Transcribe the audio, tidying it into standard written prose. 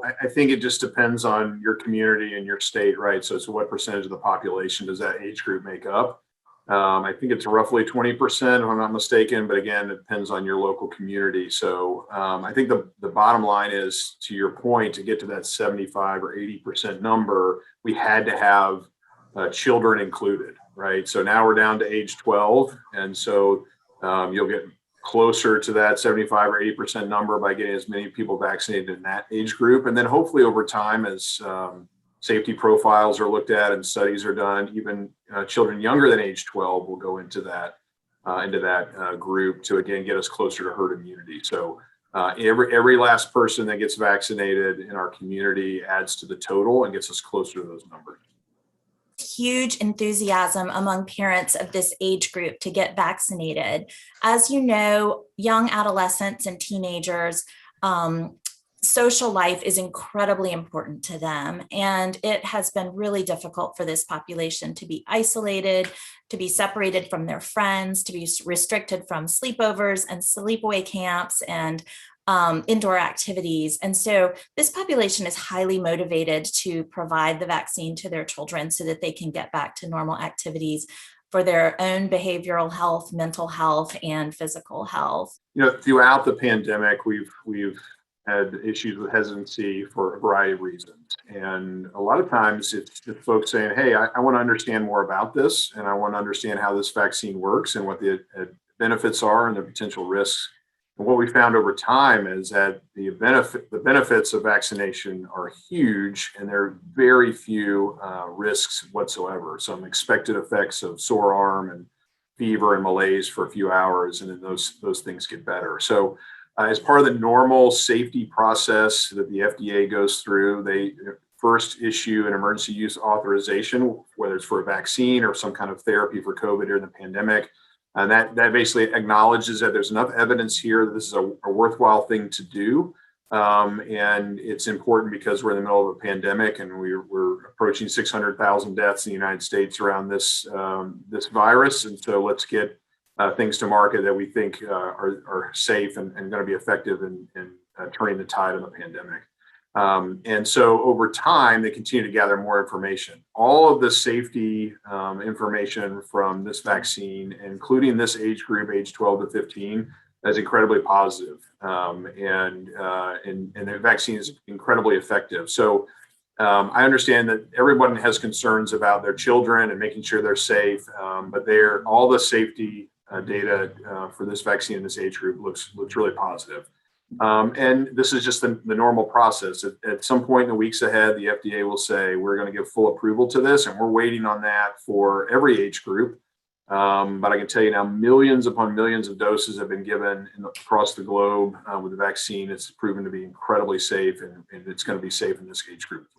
I think it just depends on your community and your state, right? So what percentage of the population does that age group make up? I think it's roughly 20%, if I'm not mistaken, but again, it depends on your local community. So I think the bottom line is, to your point, to get to that 75 or 80% number, we had to have children included, right? So now we're down to age 12. And so you'll get closer to that 75 or 80% number by getting as many people vaccinated in that age group. And then hopefully over time, as safety profiles are looked at and studies are done, even children younger than age 12 will go into that group to, again, get us closer to herd immunity. So every last person that gets vaccinated in our community adds to the total and gets us closer to those numbers. Huge enthusiasm among parents of this age group to get vaccinated. As you know, young adolescents and teenagers, social life is incredibly important to them. And it has been really difficult for this population to be isolated, to be separated from their friends, to be restricted from sleepovers and sleepaway camps and indoor activities. And so this population is highly motivated to provide the vaccine to their children so that they can get back to normal activities for their own behavioral health, mental health, and physical health. Throughout the pandemic, we've had issues with hesitancy for a variety of reasons. And a lot of times it's folks saying, hey, I want to understand more about this, and I want to understand how this vaccine works and what the benefits are and the potential risks. And what we found over time is that the benefits of vaccination are huge, and there are very few risks whatsoever. Some expected effects of sore arm and fever and malaise for a few hours, and then those things get better. So as part of the normal safety process that the FDA goes through, they first issue an emergency use authorization, whether it's for a vaccine or some kind of therapy for COVID during the pandemic. And that basically acknowledges that there's enough evidence here that this is a worthwhile thing to do. And it's important because we're in the middle of a pandemic, and we're approaching 600,000 deaths in the United States around this virus. And so let's get things to market that we think are safe and going to be effective in turning the tide of the pandemic. And so over time, they continue to gather more information. All of the safety information from this vaccine, including this age group, age 12 to 15, is incredibly positive. And the vaccine is incredibly effective. So I understand that everyone has concerns about their children and making sure they're safe, but all the safety data for this vaccine in this age group looks really positive. And this is just the normal process. At some point in the weeks ahead, the FDA will say, we're going to give full approval to this, and we're waiting on that for every age group. But I can tell you now, millions upon millions of doses have been given across the globe with the vaccine. It's proven to be incredibly safe, and it's going to be safe in this age group as well.